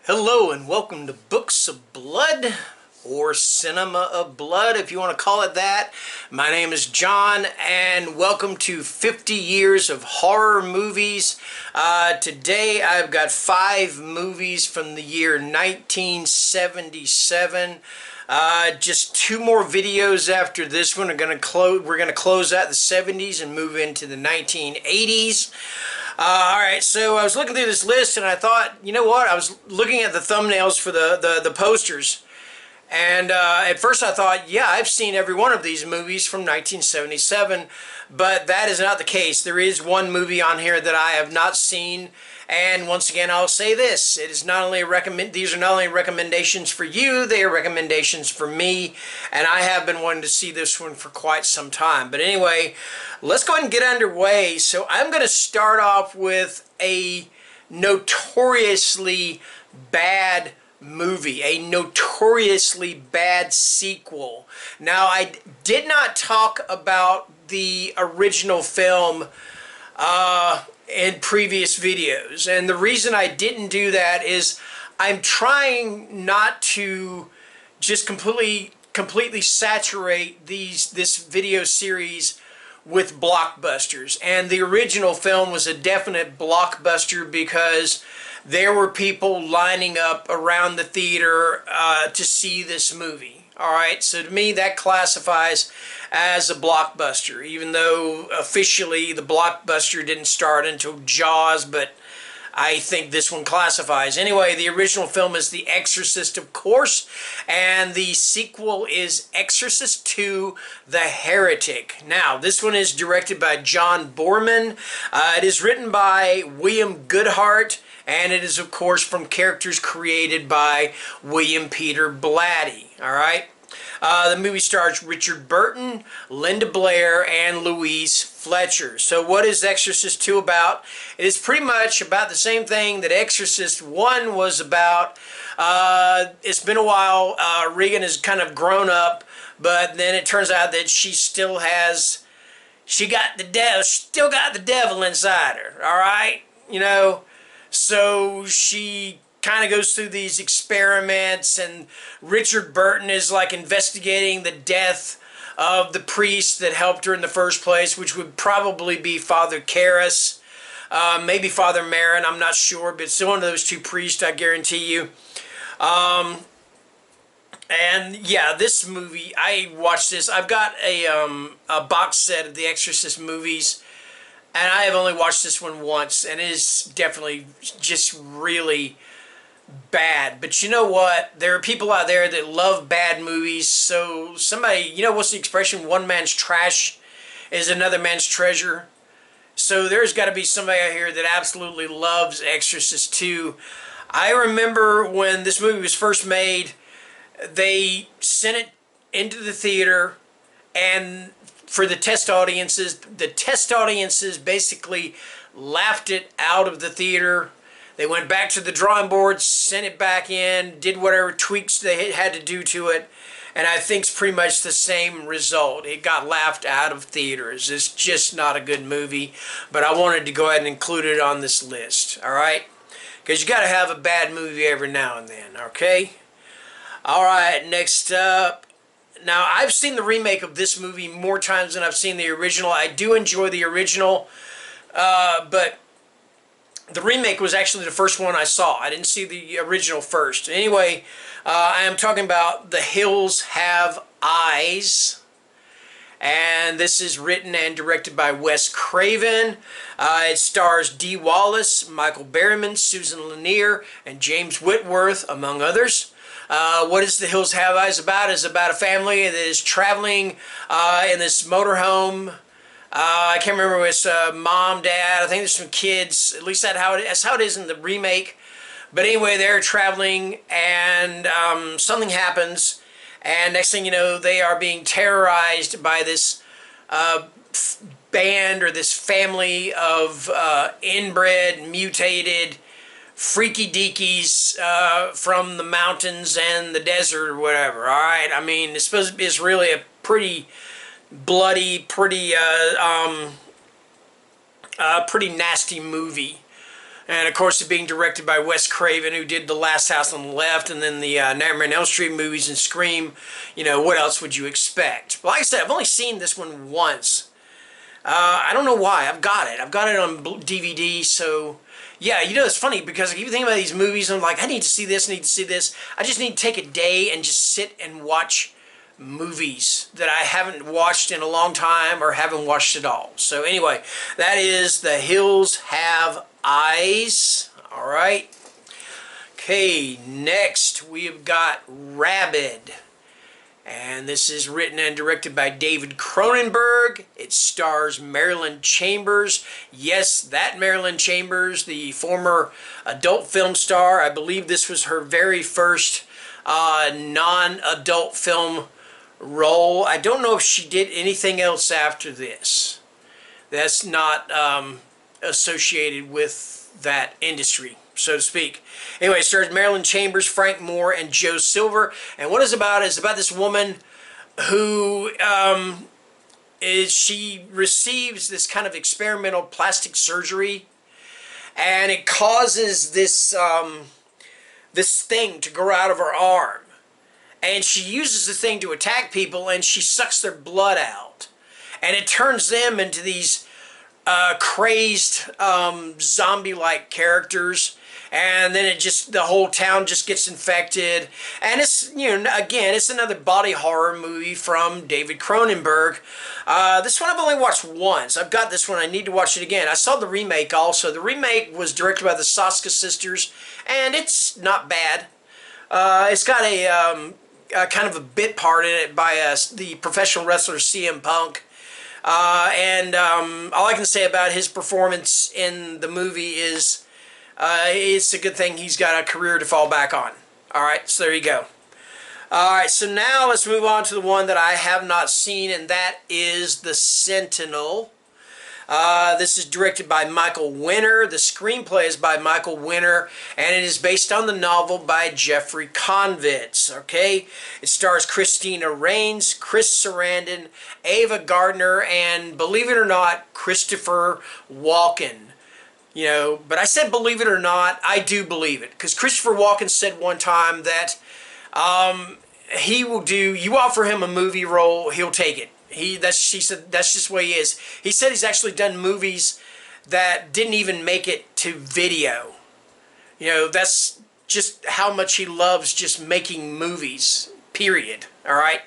Hello and welcome to Books of Blood, or Cinema of Blood if you want to call it that. My name is John and welcome to 50 years of horror movies. Today I've got 5 movies from the year 1977. Just 2 more videos after this one. We're going to close out the 70s and move into the 1980s. Alright, so I was looking through this list and I thought, you know what, I was looking at the thumbnails for the posters, and at first I thought, yeah, I've seen every one of these movies from 1977, but that is not the case. There is one movie on here that I have not seen, and once again I'll say this, these are not only recommendations for you, they are recommendations for me, and I have been wanting to see this one for quite some time. But anyway, let's go ahead and get underway. So I'm going to start off with a notoriously bad movie, a notoriously bad sequel. Now, I did not talk about the original film in previous videos, and the reason I didn't do that is I'm trying not to just completely saturate this video series with blockbusters, and the original film was a definite blockbuster because there were people lining up around the theater to see this movie. Alright, so to me that classifies as a blockbuster, even though officially the blockbuster didn't start until Jaws, but I think this one classifies. Anyway, the original film is The Exorcist, of course, and the sequel is Exorcist II: The Heretic. Now, this one is directed by John Boorman. It is written by William Goodhart, and it is, of course, from characters created by William Peter Blatty. All right. The movie stars Richard Burton, Linda Blair, and Louise Fletcher. So what is Exorcist II about? It is pretty much about the same thing that Exorcist I was about. It's been a while. Regan has kind of grown up, but then it turns out that she still got the devil inside her, all right? You know, so she kind of goes through these experiments, and Richard Burton is like investigating the death of the priest that helped her in the first place, which would probably be Father Karras, maybe Father Marin, I'm not sure, but it's one of those 2 priests, I guarantee you. And yeah, this movie, I watched this. I've got a box set of the Exorcist movies, and I have only watched this one once, and it is definitely just really bad. But you know what? There are people out there that love bad movies. So somebody, you know what's the expression? One man's trash is another man's treasure. So there's got to be somebody out here that absolutely loves Exorcist II. I remember when this movie was first made, they sent it into the theater, and for the test audiences basically laughed it out of the theater. They went back to the drawing board, sent it back in, did whatever tweaks they had to do to it, and I think it's pretty much the same result. It got laughed out of theaters. It's just not a good movie, but I wanted to go ahead and include it on this list, alright? Because you got to have a bad movie every now and then, okay? Alright, next up. Now, I've seen the remake of this movie more times than I've seen the original. I do enjoy the original, but the remake was actually the first one I saw. I didn't see the original first. Anyway, I am talking about The Hills Have Eyes. And this is written and directed by Wes Craven. It stars Dee Wallace, Michael Berryman, Susan Lanier, and James Whitworth, among others. What is The Hills Have Eyes about? It's about a family that is traveling in this motorhome. I can't remember if it's mom, dad, I think there's some kids, at least that's how it is in the remake. But anyway, they're traveling, and something happens, and next thing you know, they are being terrorized by this band, or this family of inbred, mutated, freaky deakies from the mountains and the desert or whatever, alright? I mean, it's really a pretty bloody, pretty nasty movie. And of course, it being directed by Wes Craven, who did The Last House on the Left, and then the Nightmare on Elm Street movies and Scream. You know, what else would you expect? But like I said, I've only seen this one once. I don't know why. I've got it. I've got it on DVD, so... Yeah, you know, it's funny because if you think about these movies, I'm like, I need to see this, I need to see this. I just need to take a day and just sit and watch movies that I haven't watched in a long time or haven't watched at all. So anyway, that is The Hills Have Eyes. All right. Okay, next we've got Rabid. And this is written and directed by David Cronenberg. It stars Marilyn Chambers. Yes, that Marilyn Chambers, the former adult film star. I believe this was her very first non-adult film role. I don't know if she did anything else after this. That's not associated with that industry, so to speak. Anyway, it stars Marilyn Chambers, Frank Moore, and Joe Silver. And what it's about is about this woman who she receives this kind of experimental plastic surgery, and it causes this this thing to grow out of her arm. And she uses the thing to attack people, and she sucks their blood out. And it turns them into these crazed zombie-like characters. And then it just, the whole town just gets infected. And it's, you know, again, it's another body horror movie from David Cronenberg. This one I've only watched once. I've got this one. I need to watch it again. I saw the remake also. The remake was directed by the Soska sisters, and it's not bad. It's got a kind of a bit part in it by the professional wrestler CM Punk. And all I can say about his performance in the movie is it's a good thing he's got a career to fall back on. Alright, so there you go. Alright, so now let's move on to the one that I have not seen, and that is The Sentinel. This is directed by Michael Winner. The screenplay is by Michael Winner, and it is based on the novel by Jeffrey Konvitz. Okay, it stars Christina Rains, Chris Sarandon, Ava Gardner, and believe it or not, Christopher Walken. You know, but I said believe it or not, I do believe it, because Christopher Walken said one time that he will do. You offer him a movie role, he'll take it. She said that's just the way he is. He said he's actually done movies that didn't even make it to video. You know, that's just how much he loves just making movies. Period. All right.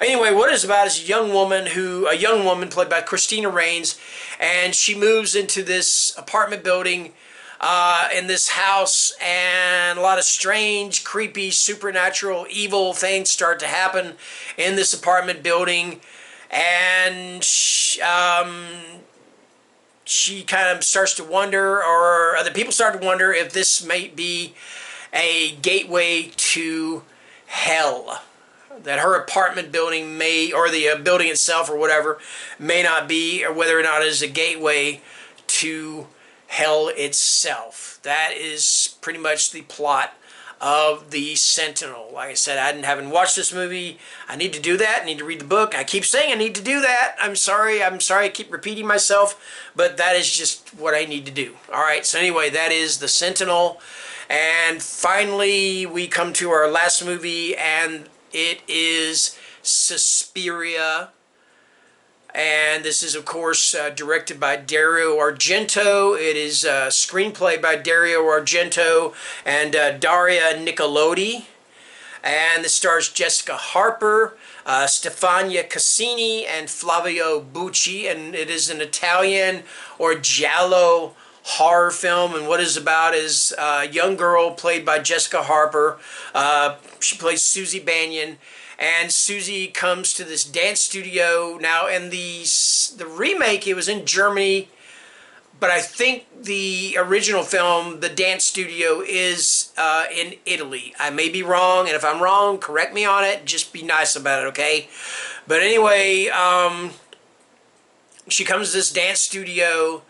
Anyway, what it's about is a young woman played by Christina Rains, and she moves into this apartment building in this house, and a lot of strange, creepy, supernatural, evil things start to happen in this apartment building. And she kind of starts to wonder, or other people start to wonder, if this may be a gateway to hell. That her apartment building may, or the building itself or whatever, may not be, or whether or not it is a gateway to hell itself. That is pretty much the plot of The Sentinel. Like I said, I haven't watched this movie. I need to do that. I need to read the book. I keep saying I need to do that. I'm sorry I keep repeating myself, but that is just what I need to do. Alright, so anyway, that is The Sentinel. And finally, we come to our last movie, and it is Suspiria. And this is, of course, directed by Dario Argento. It is a screenplay by Dario Argento and Daria Nicolodi. And this stars Jessica Harper, Stefania Cassini, and Flavio Bucci. And it is an Italian or giallo horror film. And what it's about is a young girl played by Jessica Harper. She plays Susie Banyan. And Susie comes to this dance studio. Now, in the remake, it was in Germany, but I think the original film, the dance studio, is in Italy. I may be wrong, and if I'm wrong, correct me on it. Just be nice about it, okay? But anyway, she comes to this dance studio,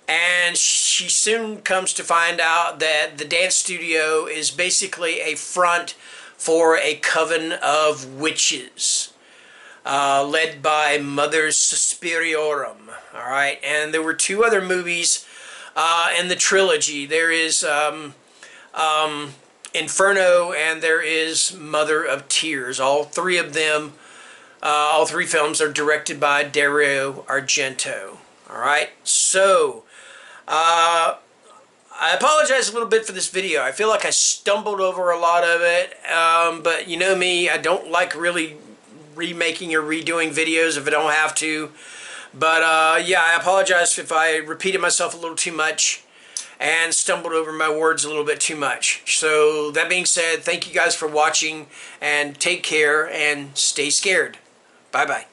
and she soon comes to find out that the dance studio is basically a front for a coven of witches, led by Mother Suspiriorum. All right, and there were two other movies in the trilogy. There is Inferno, and there is Mother of Tears. All three of them, all three films are directed by Dario Argento. All right, so I apologize a little bit for this video. I feel like I stumbled over a lot of it, but you know me, I don't like really remaking or redoing videos if I don't have to. But yeah, I apologize if I repeated myself a little too much and stumbled over my words a little bit too much. So that being said, thank you guys for watching, and take care and stay scared. Bye-bye.